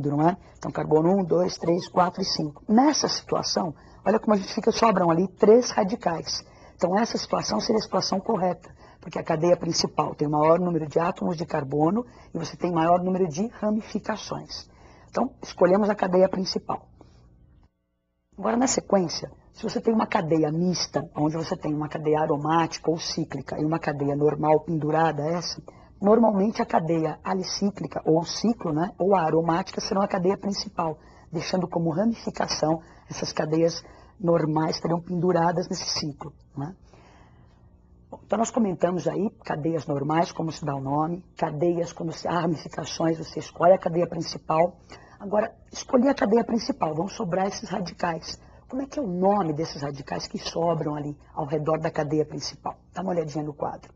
não é? Então, carbono 1, 2, 3, 4 e 5. Nessa situação, olha como a gente fica, sobram ali 3 radicais. Então, essa situação seria a situação correta, porque a cadeia principal tem o maior número de átomos de carbono e você tem maior número de ramificações. Então, escolhemos a cadeia principal. Agora, na sequência, se você tem uma cadeia mista, onde você tem uma cadeia aromática ou cíclica e uma cadeia normal pendurada essa, normalmente a cadeia alicíclica ou ciclo, né, ou a aromática serão a cadeia principal, deixando como ramificação essas cadeias normais estariam penduradas nesse ciclo, né? Bom, então nós comentamos aí cadeias normais, como se dá o nome, cadeias, quando se há ramificações, você escolhe a cadeia principal. Agora, escolher a cadeia principal, vão sobrar esses radicais. Como é que é o nome desses radicais que sobram ali ao redor da cadeia principal? Dá uma olhadinha no quadro.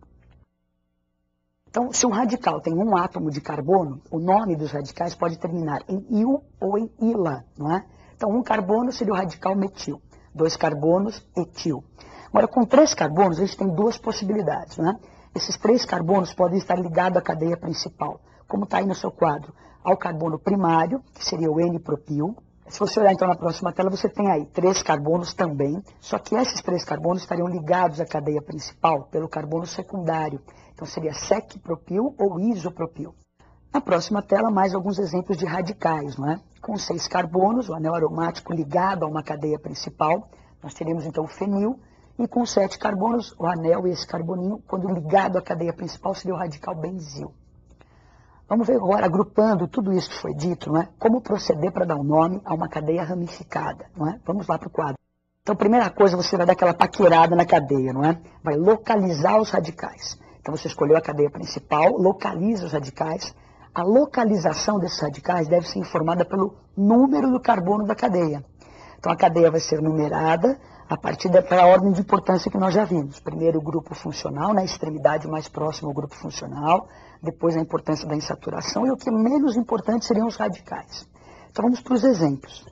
Então, se um radical tem um átomo de carbono, o nome dos radicais pode terminar em il ou em ila, não é? Então, um carbono seria o radical metil, 2 carbonos, etil. Agora, com 3 carbonos, a gente tem 2 possibilidades, né? Esses 3 carbonos podem estar ligados à cadeia principal, como está aí no seu quadro, ao carbono primário, que seria o N-propil. Se você olhar então na próxima tela, você tem aí 3 carbonos também, só que esses 3 carbonos estariam ligados à cadeia principal pelo carbono secundário. Então seria sec-propil ou isopropil. Na próxima tela, mais alguns exemplos de radicais, não é? Com 6 carbonos, o anel aromático ligado a uma cadeia principal, nós teríamos então o fenil, e com 7 carbonos, o anel e esse carboninho, quando ligado à cadeia principal, seria o radical benzil. Vamos ver agora, agrupando tudo isso que foi dito, não é? Como proceder para dar um nome a uma cadeia ramificada, não é? Vamos lá para o quadro. Então, primeira coisa, você vai dar aquela paquerada na cadeia, não é? Vai localizar os radicais. Então, você escolheu a cadeia principal, localiza os radicais. A localização desses radicais deve ser informada pelo número do carbono da cadeia. Então, a cadeia vai ser numerada a partir daquela ordem de importância que nós já vimos. Primeiro, o grupo funcional, na extremidade mais próxima ao grupo funcional. Depois, a importância da insaturação. E o que é menos importante seriam os radicais. Então, vamos para os exemplos.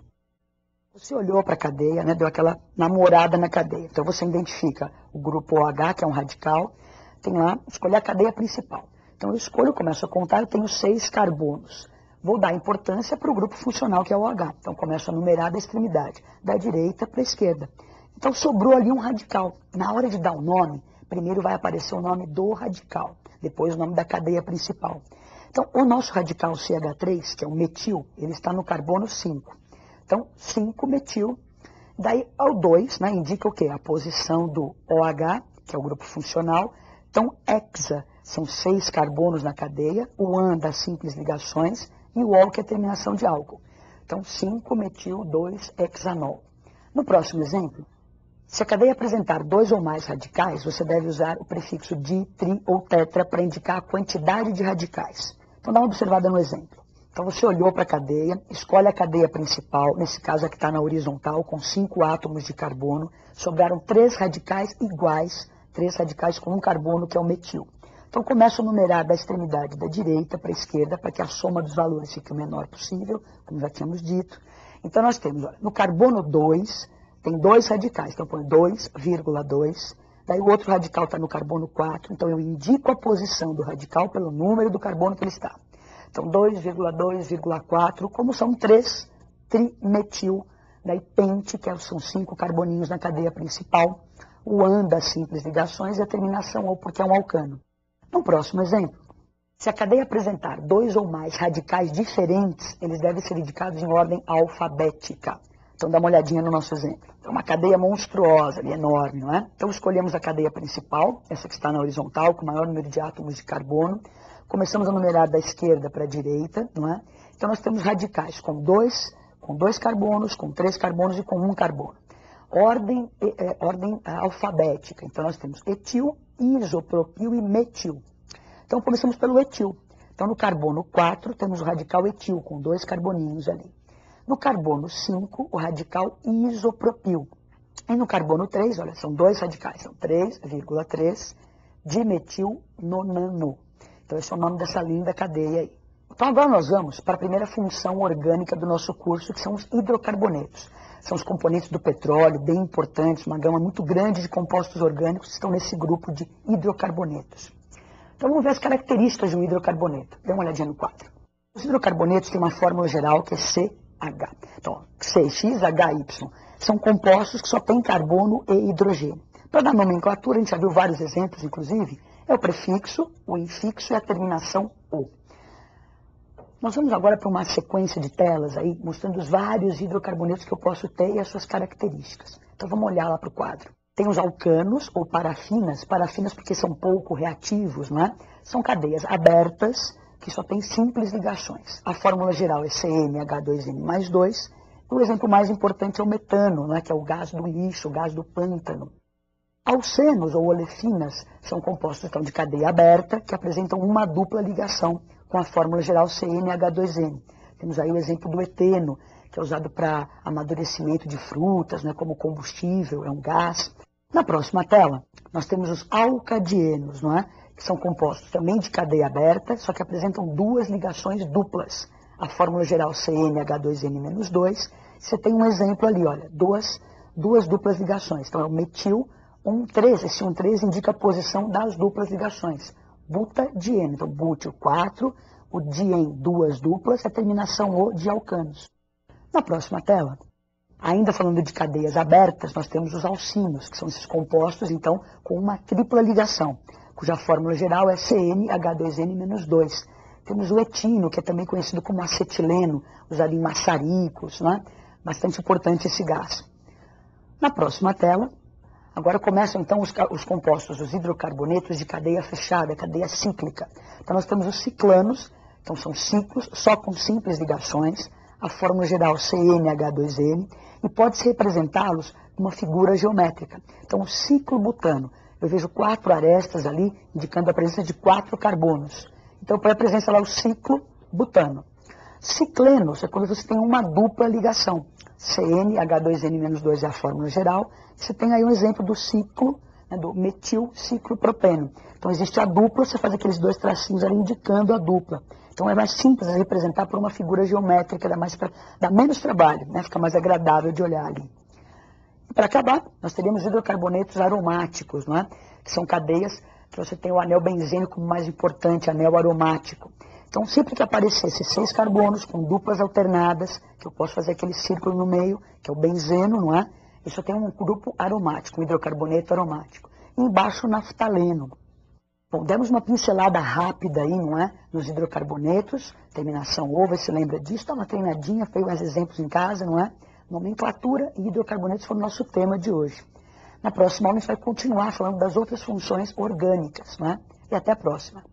Você olhou para a cadeia, né, deu aquela namorada na cadeia. Então, você identifica o grupo OH, que é um radical. Tem lá, escolher a cadeia principal. Então, eu escolho, começo a contar, eu tenho 6 carbonos. Vou dar importância para o grupo funcional, que é o OH. Então, começo a numerar da extremidade, da direita para a esquerda. Então, sobrou ali um radical. Na hora de dar o nome, primeiro vai aparecer o nome do radical, depois o nome da cadeia principal. Então, o nosso radical CH3, que é o metil, ele está no carbono 5. Então, 5-metil. Daí, ao 2, né, indica o quê? A posição do OH, que é o grupo funcional. Então, hexa são 6 carbonos na cadeia, o AN das simples ligações e o ol, que é a terminação de álcool. Então, 5-metil-2-hexanol. No próximo exemplo, se a cadeia apresentar 2 ou mais radicais, você deve usar o prefixo di, tri ou tetra para indicar a quantidade de radicais. Então, dá uma observada no exemplo. Então, você olhou para a cadeia, escolhe a cadeia principal, nesse caso aqui está na horizontal, com 5 átomos de carbono, sobraram 3 radicais iguais, 3 radicais com um carbono, que é o metil. Então, começo a numerar da extremidade da direita para a esquerda, para que a soma dos valores fique o menor possível, como já tínhamos dito. Então, nós temos, olha, no carbono 2, tem 2 radicais, então põe 2,2. Daí o outro radical está no carbono 4, então eu indico a posição do radical pelo número do carbono que ele está. Então, 2,2,4, como são 3 trimetil, daí pente, que são 5 carboninhos na cadeia principal, o AN das simples ligações e a terminação OL, porque é um alcano. No próximo exemplo, se a cadeia apresentar 2 ou mais radicais diferentes, eles devem ser indicados em ordem alfabética. Então, dá uma olhadinha no nosso exemplo. É uma cadeia monstruosa, enorme, não é? Então, escolhemos a cadeia principal, essa que está na horizontal, com o maior número de átomos de carbono. Começamos a numerar da esquerda para a direita, não é? Então, nós temos radicais com 2 carbonos, com 3 carbonos e com 1 carbono. Ordem alfabética. Então, nós temos etil, isopropil e metil. Então, começamos pelo etil. Então, no carbono 4, temos o radical etil, com 2 carboninhos ali. No carbono 5, o radical isopropil. E no carbono 3, olha, são 2 radicais, são 3,3 dimetilnonano. Então, esse é o nome dessa linda cadeia aí. Então, agora nós vamos para a primeira função orgânica do nosso curso, que são os hidrocarbonetos. São os componentes do petróleo, bem importantes, uma gama muito grande de compostos orgânicos que estão nesse grupo de hidrocarbonetos. Então, vamos ver as características de um hidrocarboneto. Dê uma olhadinha no quadro. Os hidrocarbonetos têm uma fórmula geral que é CH. Então, CXHY são compostos que só têm carbono e hidrogênio. Para dar nomenclatura, a gente já viu vários exemplos, inclusive, é o prefixo, o infixo e a terminação O. Nós vamos agora para uma sequência de telas aí, mostrando os vários hidrocarbonetos que eu posso ter e as suas características. Então vamos olhar lá para o quadro. Tem os alcanos ou parafinas porque são pouco reativos, não é? São cadeias abertas que só têm simples ligações. A fórmula geral é CmH2n mais 2. E o exemplo mais importante é o metano, não é? Que é o gás do lixo, o gás do pântano. Alcenos ou olefinas são compostos então, de cadeia aberta que apresentam uma dupla ligação com a fórmula geral CmH2n. Temos aí o exemplo do eteno, que é usado para amadurecimento de frutas, né, como combustível, é um gás. Na próxima tela, nós temos os alcadienos, não é? Que são compostos também de cadeia aberta, só que apresentam duas ligações duplas. A fórmula geral CmH2n-2, você tem um exemplo ali, olha, duas duplas ligações. Então é o metil 1,3, esse 1,3 indica a posição das duplas ligações. Butadieno, então bútil 4, o dien, duas duplas, a terminação O de alcanos. Na próxima tela, ainda falando de cadeias abertas, nós temos os alcinos, que são esses compostos, então, com uma tripla ligação, cuja fórmula geral é CnH2n-2. Temos o etino, que é também conhecido como acetileno, usado em maçaricos, né? Bastante importante esse gás. Na próxima tela, agora começam então os compostos, os hidrocarbonetos de cadeia fechada, cadeia cíclica. Então nós temos os ciclanos, então são ciclos, só com simples ligações, a fórmula geral CnH2n, e pode-se representá-los numa figura geométrica. Então o ciclobutano, eu vejo 4 arestas ali, indicando a presença de 4 carbonos. Então põe a presença lá o ciclobutano. Ciclenos é quando você tem uma dupla ligação. CnH2n-2 é a fórmula geral. Você tem aí um exemplo do ciclo, né, do metilciclopropeno. Então existe a dupla, você faz aqueles 2 tracinhos ali indicando a dupla. Então é mais simples de representar por uma figura geométrica, dá menos trabalho, né, fica mais agradável de olhar ali. E para acabar, nós teríamos hidrocarbonetos aromáticos, não é? Que são cadeias que você tem o anel benzênico como mais importante, anel aromático. Então, sempre que aparecer esses 6 carbonos com duplas alternadas, que eu posso fazer aquele círculo no meio, que é o benzeno, não é? Isso tem um grupo aromático, um hidrocarboneto aromático. E embaixo, o naftaleno. Bom, demos uma pincelada rápida aí, não é? Nos hidrocarbonetos, terminação O, você lembra disso? Dá uma treinadinha, fez mais exemplos em casa, não é? Nomenclatura e hidrocarbonetos foi o nosso tema de hoje. Na próxima aula, a gente vai continuar falando das outras funções orgânicas, não é? E até a próxima.